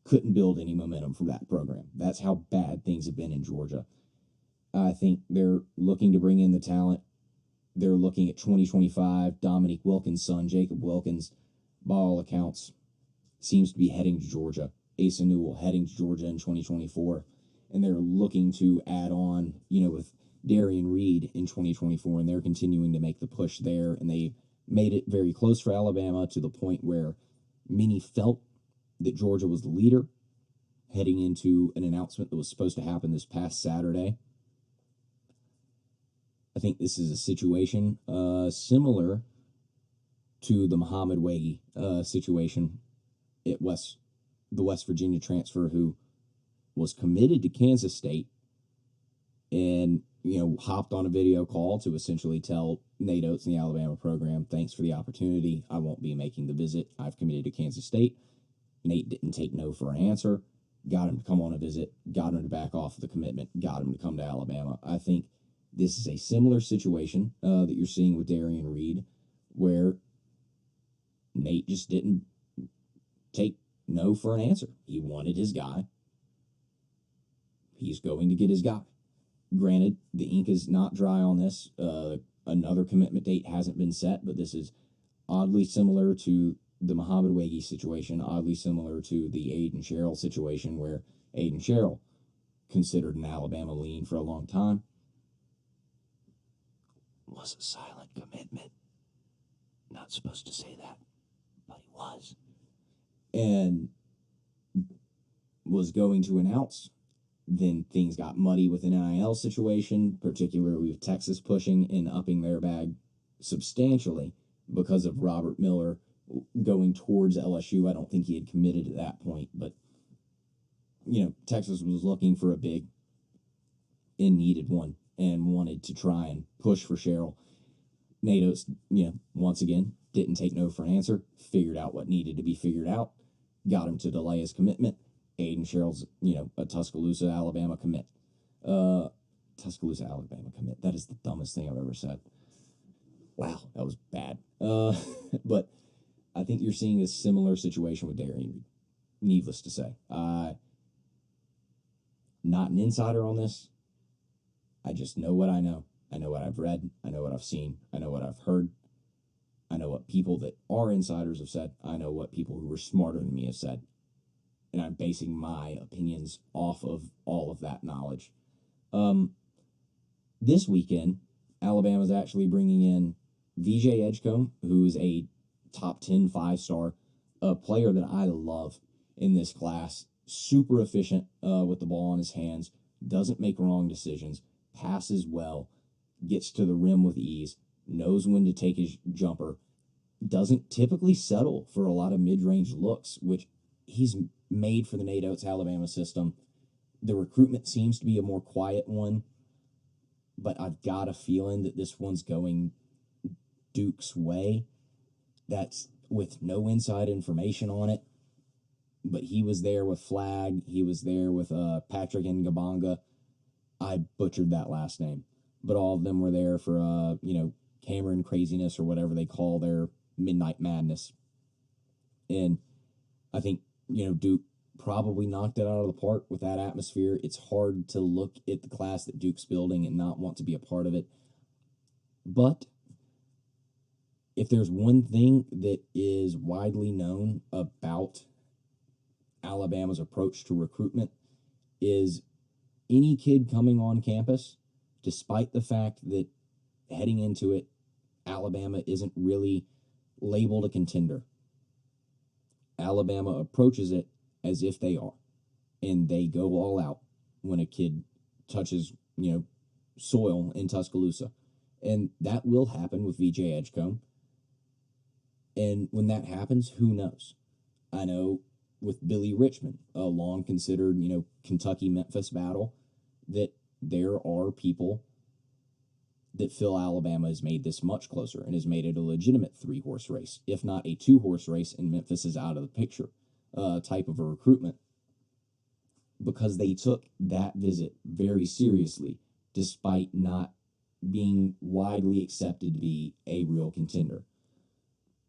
couldn't build any momentum for that program. That's how bad things have been in Georgia. I think they're looking to bring in the talent. They're looking at 2025. Dominique Wilkins' son, Jacob Wilkins, by all accounts, seems to be heading to Georgia. Asa Newell heading to Georgia in 2024. And they're looking to add on, with Darian Reed in 2024. And they're continuing to make the push there. And they made it very close for Alabama to the point where many felt that Georgia was the leader heading into an announcement that was supposed to happen this past Saturday. I think this is a situation similar to the Muhammad Wagi situation at the West Virginia transfer, who was committed to Kansas State and, hopped on a video call to essentially tell Nate Oats and the Alabama program, thanks for the opportunity. I won't be making the visit. I've committed to Kansas State. Nate didn't take no for an answer. Got him to come on a visit. Got him to back off the commitment. Got him to come to Alabama. I think this is a similar situation that you're seeing with Darian Reed, where Nate just didn't take no for an answer. He wanted his guy. He's going to get his guy. Granted, the ink is not dry on this. Another commitment date hasn't been set, but this is oddly similar to the Muhammad Wagi situation, oddly similar to the Aiden Sherrill situation, where Aiden Sherrill considered an Alabama lean for a long time. Was a silent commitment. Not supposed to say that, but he was. And was going to announce. Then things got muddy with an NIL situation, particularly with Texas pushing and upping their bag substantially because of Robert Miller going towards LSU. I don't think he had committed at that point, but, Texas was looking for a big and needed one and wanted to try and push for Sherrill. Nate Oats, once again, didn't take no for an answer, figured out what needed to be figured out, got him to delay his commitment. Aiden Sherrill's, a Tuscaloosa, Alabama commit. Tuscaloosa, Alabama commit. That is the dumbest thing I've ever said. Wow, that was bad. But I think you're seeing a similar situation with Darian Reed. Needless to say. Not an insider on this. I just know what I know. I know what I've read. I know what I've seen. I know what I've heard. I know what people that are insiders have said. I know what people who were smarter than me have said. And I'm basing my opinions off of all of that knowledge. This weekend, Alabama's actually bringing in VJ Edgecombe, who is a top 10 5-star, a player that I love in this class. Super efficient with the ball in his hands, doesn't make wrong decisions, passes well, gets to the rim with ease, knows when to take his jumper, doesn't typically settle for a lot of mid-range looks, which he's made for the Nate Oats Alabama system. The recruitment seems to be a more quiet one, but I've got a feeling that this one's going Duke's way. That's with no inside information on it. But he was there with Flag. He was there with Patrick Ngabanga. I butchered that last name. But all of them were there for, Cameron craziness or whatever they call their midnight madness. And I think, Duke probably knocked it out of the park with that atmosphere. It's hard to look at the class that Duke's building and not want to be a part of it. But if there's one thing that is widely known about Alabama's approach to recruitment is any kid coming on campus, despite the fact that heading into it, Alabama isn't really labeled a contender. Alabama approaches it as if they are, and they go all out when a kid touches, soil in Tuscaloosa. And that will happen with VJ Edgecombe. And when that happens, who knows? I know with Billy Richmond, a long considered, Kentucky-Memphis battle, that there are people that feel Alabama has made this much closer and has made it a legitimate 3-horse race, if not a 2-horse race, and Memphis is out of the picture type of a recruitment, because they took that visit very seriously, despite not being widely accepted to be a real contender.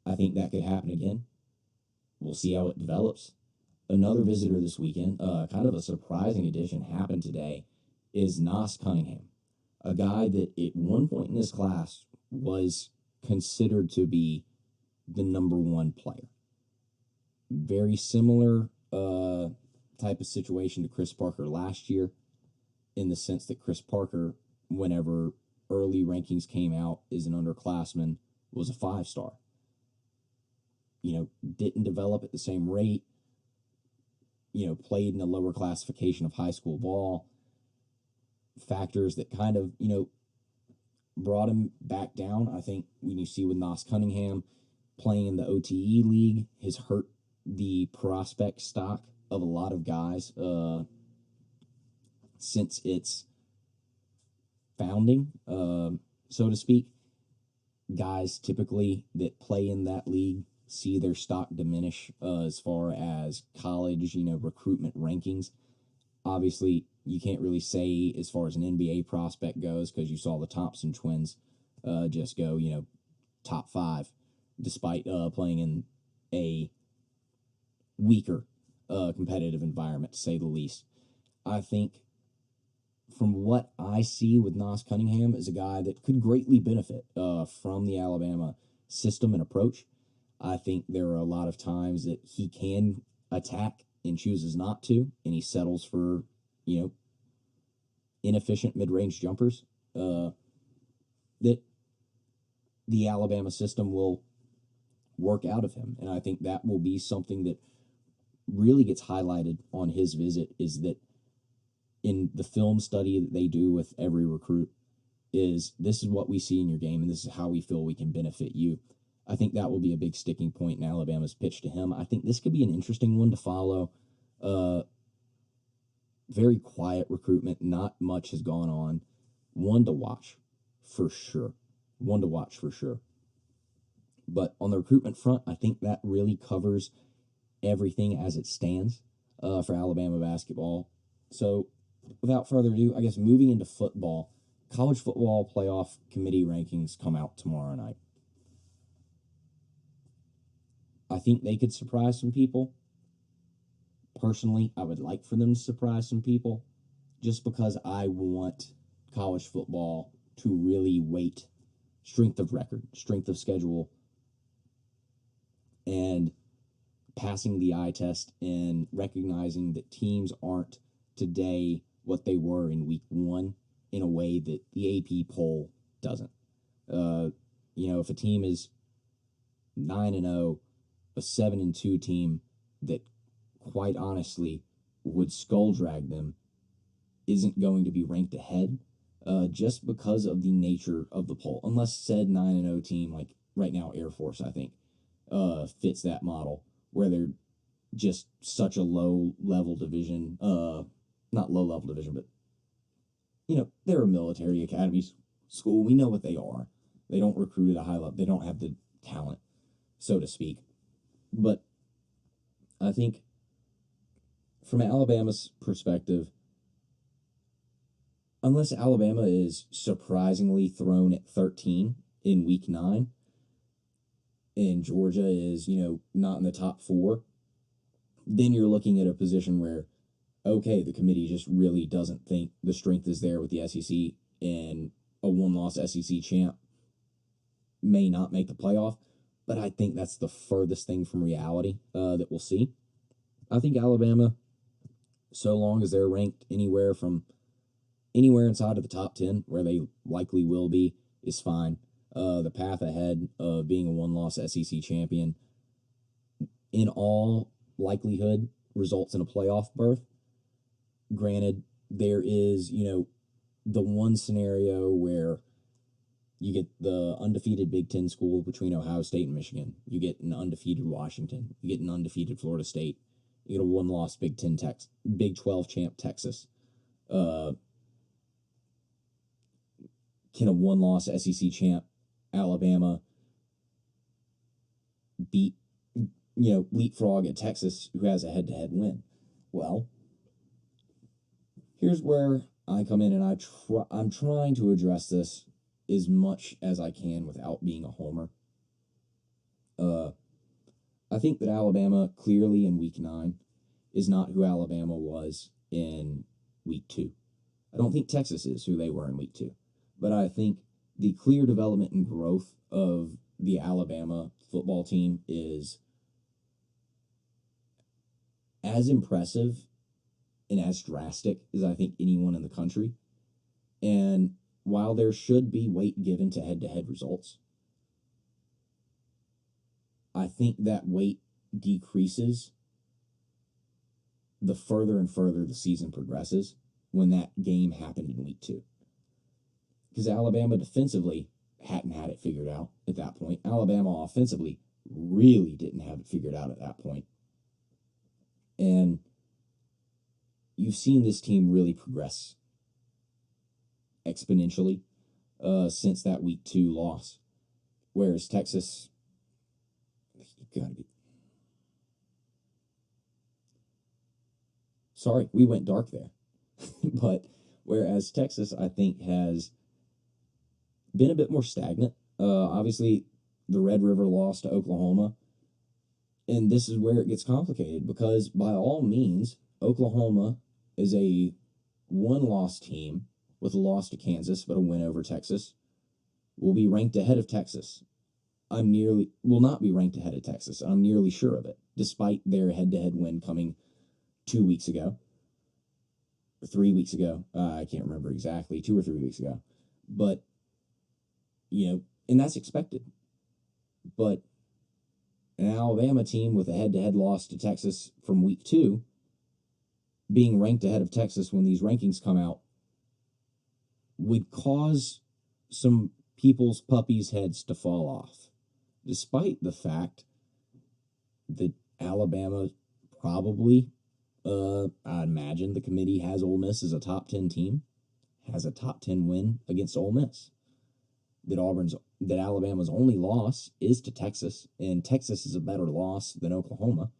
I think that could happen again. We'll see how it develops. Another visitor this weekend, kind of a surprising addition, happened today, is Nas Cunningham, a guy that at one point in this class was considered to be the number 1 player. Very similar type of situation to Chris Parker last year, in the sense that Chris Parker, whenever early rankings came out as an underclassman, was a 5-star. Didn't develop at the same rate, played in a lower classification of high school ball. Factors that kind of, brought him back down. I think when you see with Nas Cunningham playing in the OTE league has hurt the prospect stock of a lot of guys since its founding, so to speak. Guys typically that play in that league see their stock diminish as far as college, recruitment rankings. Obviously, you can't really say as far as an NBA prospect goes, because you saw the Thompson twins just go, top 5, despite playing in a weaker competitive environment, to say the least. I think from what I see with Nas Cunningham is a guy that could greatly benefit from the Alabama system and approach. I think there are a lot of times that he can attack and chooses not to, and he settles for, inefficient mid-range jumpers that the Alabama system will work out of him. And I think that will be something that really gets highlighted on his visit, is that in the film study that they do with every recruit, is this is what we see in your game, and this is how we feel we can benefit you. I think that will be a big sticking point in Alabama's pitch to him. I think this could be an interesting one to follow. Very quiet recruitment. Not much has gone on. One to watch for sure. But on the recruitment front, I think that really covers everything as it stands for Alabama basketball. So without further ado, I guess moving into football, college football playoff committee rankings come out tomorrow night. I think they could surprise some people. Personally, I would like for them to surprise some people, just because I want college football to really weight strength of record, strength of schedule, and passing the eye test, and recognizing that teams aren't today what they were in week 1 in a way that the AP poll doesn't. If a team is 9-0, a 7-2 team that quite honestly would skull drag them isn't going to be ranked ahead just because of the nature of the poll. Unless said 9-0 team, like right now Air Force, I think, fits that model, where they're just such a low-level division, not low-level division, but, they're a military academy school. We know what they are. They don't recruit at a high level. They don't have the talent, so to speak. But I think from Alabama's perspective, unless Alabama is surprisingly thrown at 13 in week 9 and Georgia is, not in the top 4, then you're looking at a position where, okay, the committee just really doesn't think the strength is there with the SEC, and a one-loss SEC champ may not make the playoff. But I think that's the furthest thing from reality that we'll see. I think Alabama, so long as they're ranked anywhere inside of the top 10, where they likely will be, is fine. The path ahead of being a one-loss SEC champion, in all likelihood, results in a playoff berth. Granted, there is, the one scenario where you get the undefeated Big Ten school between Ohio State and Michigan. You get an undefeated Washington. You get an undefeated Florida State. You get a one-loss Big 12 champ Texas. Can a one-loss SEC champ Alabama beat, leapfrog at Texas, who has a head-to-head win? Well, here's where I come in, and I'm trying to address this as much as I can without being a homer. I think that Alabama clearly in week 9 is not who Alabama was in week 2. I don't think Texas is who they were in week 2. But I think the clear development and growth of the Alabama football team is as impressive and as drastic as I think anyone in the country. And while there should be weight given to head-to-head results, I think that weight decreases the further and further the season progresses when that game happened in week 2. Because Alabama defensively hadn't had it figured out at that point. Alabama offensively really didn't have it figured out at that point. And you've seen this team really progress exponentially since that week 2 loss. Whereas Texas, you gotta be... Sorry, we went dark there. But whereas Texas, I think, has been a bit more stagnant. Obviously, the Red River loss to Oklahoma. And this is where it gets complicated, because by all means, Oklahoma is a one-loss team with a loss to Kansas, but a win over Texas, will be ranked ahead of Texas. Will not be ranked ahead of Texas. I'm nearly sure of it, despite their head-to-head win coming 2 weeks ago. Or 3 weeks ago. I can't remember exactly, 2 or 3 weeks ago. But, and that's expected. But an Alabama team with a head-to-head loss to Texas from week 2 being ranked ahead of Texas when these rankings come out would cause some people's puppies' heads to fall off, despite the fact that Alabama probably, I imagine the committee has Ole Miss as a top 10 team, has a top 10 win against Ole Miss. That Alabama's only loss is to Texas, and Texas is a better loss than Oklahoma.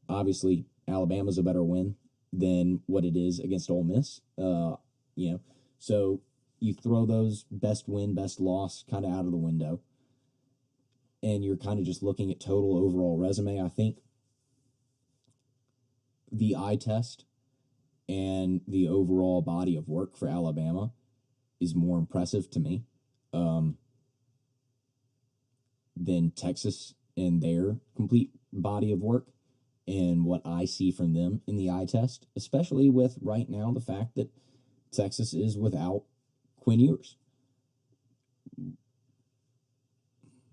Obviously Alabama's a better win than what it is against Ole Miss. So you throw those best win, best loss kind of out of the window, and you're kind of just looking at total overall resume. I think the eye test and the overall body of work for Alabama is more impressive to me than Texas and their complete body of work and what I see from them in the eye test, especially with right now the fact that Texas is without Quinn Ewers.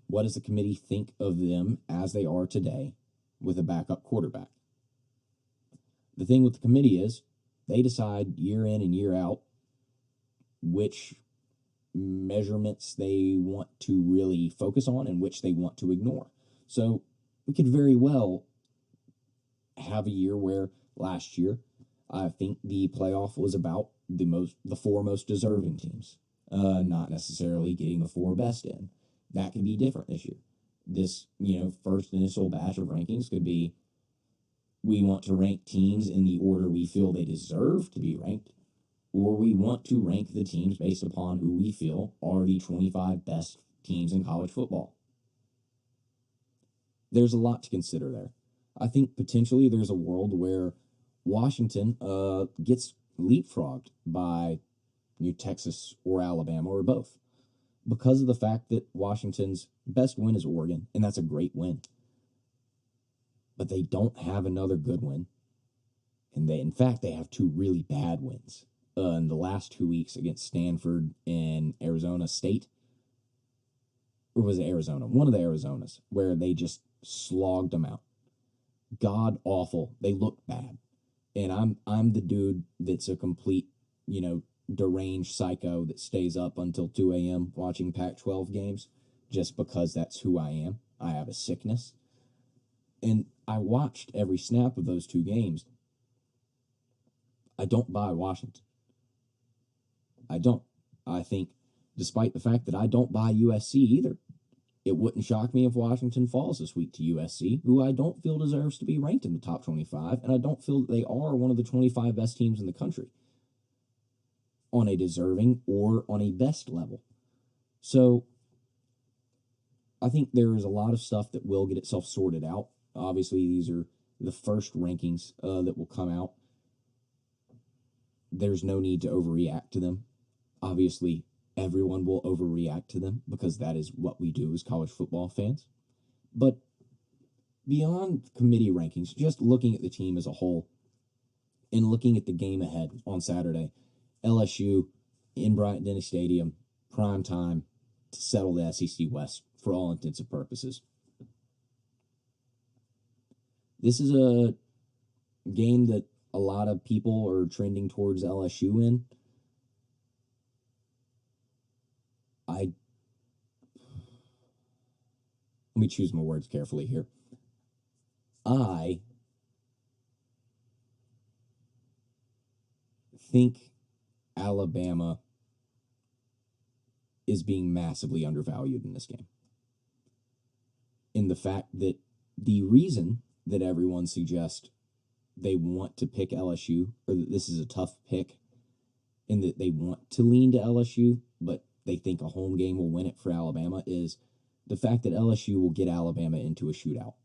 What does the committee think of them as they are today with a backup quarterback? The thing with the committee is they decide year in and year out which measurements they want to really focus on and which they want to ignore. So we could very well have a year where last year I think the playoff was about the four most deserving teams, not necessarily getting the four best in. That could be different this year. This, first initial batch of rankings could be, we want to rank teams in the order we feel they deserve to be ranked, or we want to rank the teams based upon who we feel are the 25 best teams in college football. There's a lot to consider there. I think potentially there's a world where Washington gets leapfrogged by Texas or Alabama or both, because of the fact that Washington's best win is Oregon, and that's a great win. But they don't have another good win. And in fact, they have two really bad wins in the last 2 weeks against Stanford and Arizona State. Or was it Arizona? One of the Arizonas, where they just slogged them out. God awful. They looked bad. And I'm the dude that's a complete, deranged psycho that stays up until 2 a.m. watching Pac-12 games just because that's who I am. I have a sickness. And I watched every snap of those two games. I don't buy Washington. I don't. I think, despite the fact that I don't buy USC either, it wouldn't shock me if Washington falls this week to USC, who I don't feel deserves to be ranked in the top 25, and I don't feel that they are one of the 25 best teams in the country on a deserving or on a best level. So I think there is a lot of stuff that will get itself sorted out. Obviously, these are the first rankings that will come out. There's no need to overreact to them. Obviously, everyone will overreact to them because that is what we do as college football fans. But beyond committee rankings, just looking at the team as a whole and looking at the game ahead on Saturday, LSU in Bryant-Denny Stadium, prime time to settle the SEC West for all intents and purposes. This is a game that a lot of people are trending towards LSU in. Let me choose my words carefully here. I think Alabama is being massively undervalued in this game. In the fact that the reason that everyone suggests they want to pick LSU, or that this is a tough pick, and that they want to lean to LSU, but they think a home game will win it for Alabama, is the fact that LSU will get Alabama into a shootout.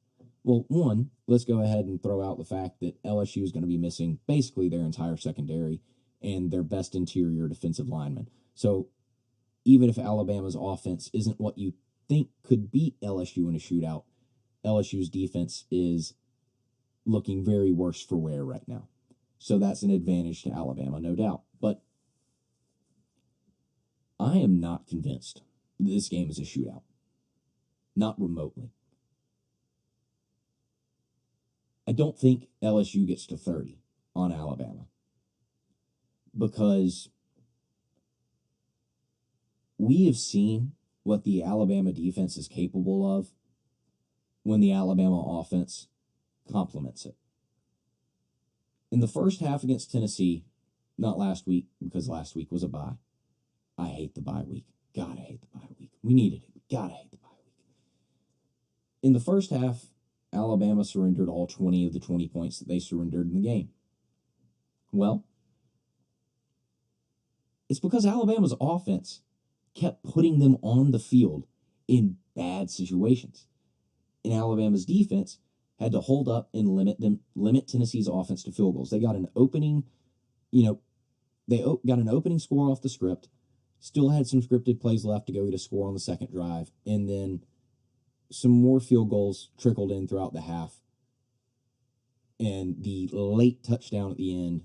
Well, one, let's go ahead and throw out the fact that LSU is going to be missing basically their entire secondary and their best interior defensive lineman. So even if Alabama's offense isn't what you think could beat LSU in a shootout, LSU's defense is looking very worse for wear right now. So that's an advantage to Alabama, no doubt. But I am not convinced that this game is a shootout. Not remotely. I don't think LSU gets to 30 on Alabama because we have seen what the Alabama defense is capable of when the Alabama offense complements it. In the first half against Tennessee, not last week, because last week was a bye. I hate the bye week. God, I hate the bye week. We needed it. God, I hate the bye week. In the first half, Alabama surrendered all 20 of the 20 points that they surrendered in the game. Well, it's because Alabama's offense kept putting them on the field in bad situations. And Alabama's defense had to hold up and limit Tennessee's offense to field goals. They got an opening, they got an opening score off the script, still had some scripted plays left to go get a score on the second drive, and then some more field goals trickled in throughout the half. And the late touchdown at the end,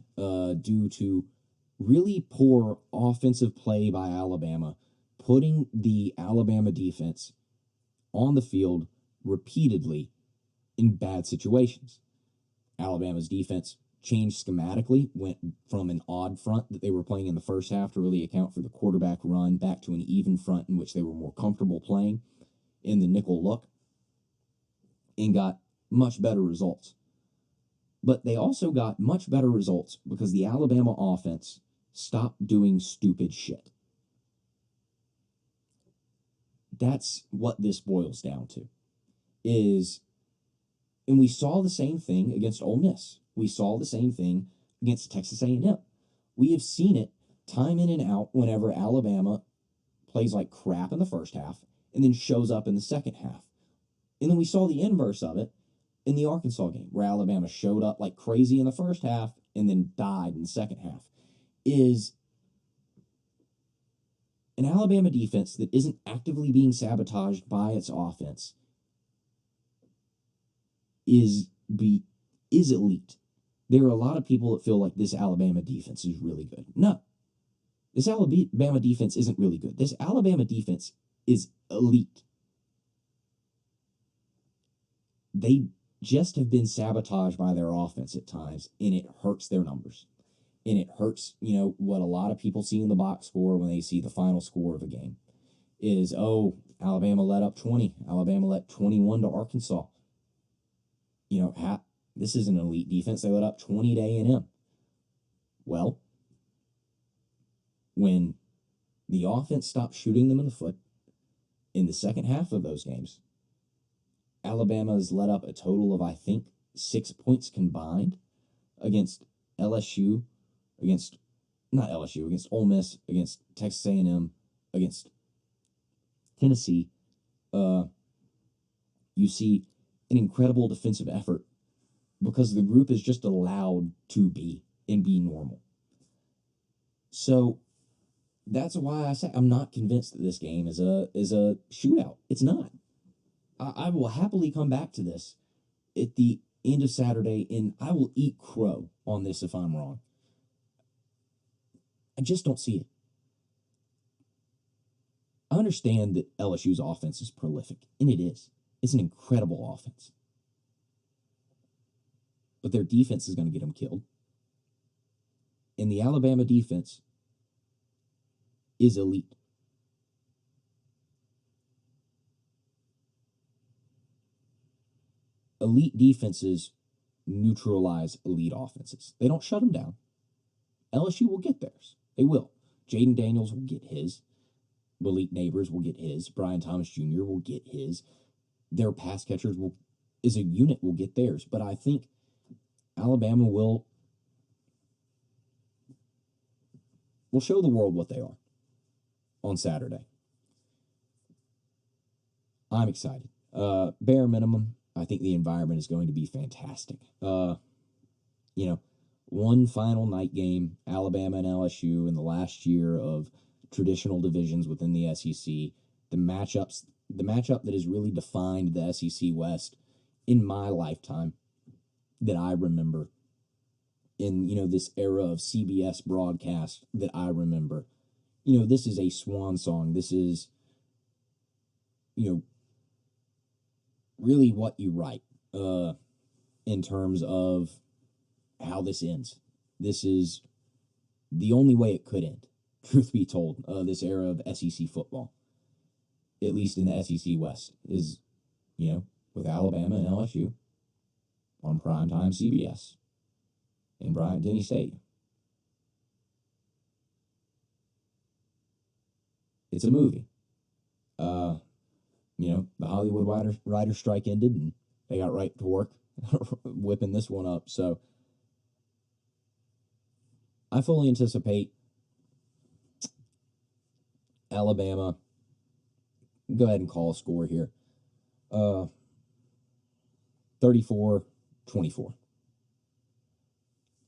due to really poor offensive play by Alabama, putting the Alabama defense on the field repeatedly in bad situations. Alabama's defense changed schematically, went from an odd front that they were playing in the first half to really account for the quarterback run back to an even front in which they were more comfortable playing in the nickel look, and got much better results. But they also got much better results because the Alabama offense Stop doing stupid shit. That's what this boils down to. And we saw the same thing against Ole Miss. We saw the same thing against Texas A&M. We have seen it time in and out whenever Alabama plays like crap in the first half and then shows up in the second half. And then we saw the inverse of it in the Arkansas game, where Alabama showed up like crazy in the first half and then died in the second half. Is an Alabama defense that isn't actively being sabotaged by its offense is elite. There are a lot of people that feel like this Alabama defense is really good. No, this Alabama defense isn't really good. This Alabama defense is elite. They just have been sabotaged by their offense at times, and it hurts their numbers. And it hurts, what a lot of people see in the box score when they see the final score of a game is, Alabama let up 20. Alabama let 21 to Arkansas. This is an elite defense. They let up 20 to A&M. Well, when the offense stopped shooting them in the foot in the second half of those games, Alabama has let up a total of, I think, 6 points combined against LSU, against Ole Miss, against Texas A&M, against Tennessee. You see an incredible defensive effort because the group is just allowed to be and be normal. So that's why I say I'm not convinced that this game is a shootout. It's not. I will happily come back to this at the end of Saturday, and I will eat crow on this if I'm wrong. I just don't see it. I understand that LSU's offense is prolific, and it is. It's an incredible offense. But their defense is going to get them killed. And the Alabama defense is elite. Elite defenses neutralize elite offenses. They don't shut them down. LSU will get theirs. They will. Jaden Daniels will get his. Malik Neighbors will get his. Brian Thomas Jr. will get his. Their pass catchers as a unit will get theirs. But I think Alabama will show the world what they are on Saturday. I'm excited. Bare minimum, I think the environment is going to be fantastic. One final night game, Alabama and LSU in the last year of traditional divisions within the SEC. The matchup that has really defined the SEC West in my lifetime that I remember, in this era of CBS broadcast that I remember. This is a swan song. This is really what you write in terms of how this ends. This is the only way it could end, truth be told, this era of SEC football, at least in the SEC West, is, with Alabama and LSU on primetime CBS in Bryant-Denny Stadium. It's a movie. The Hollywood writer strike ended, and they got right to work whipping this one up. So I fully anticipate Alabama. Go ahead and call a score here. 34-24.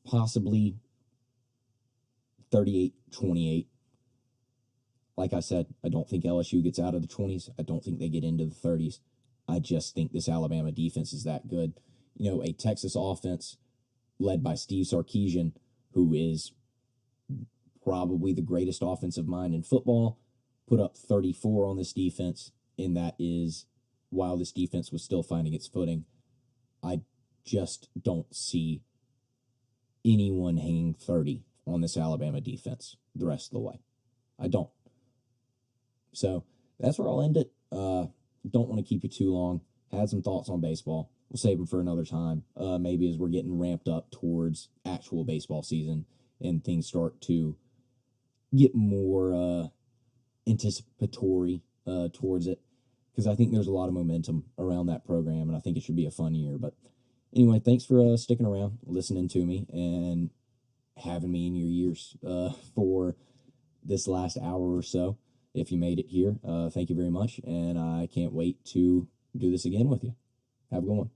Possibly 38-28. Like I said, I don't think LSU gets out of the 20s. I don't think they get into the 30s. I just think this Alabama defense is that good. A Texas offense led by Steve Sarkisian, who is probably the greatest offensive mind in football, put up 34 on this defense, and that is while this defense was still finding its footing. I just don't see anyone hanging 30 on this Alabama defense the rest of the way. I don't. So that's where I'll end it. Don't want to keep you too long. Had some thoughts on baseball. We'll save them for another time. Maybe as we're getting ramped up towards actual baseball season and things start to get more anticipatory towards it, because I think there's a lot of momentum around that program, and I think it should be a fun year. But anyway, thanks for sticking around, listening to me, and having me in your ears for this last hour or so. If you made it here, thank you very much, and I can't wait to do this again with you. Have a good one.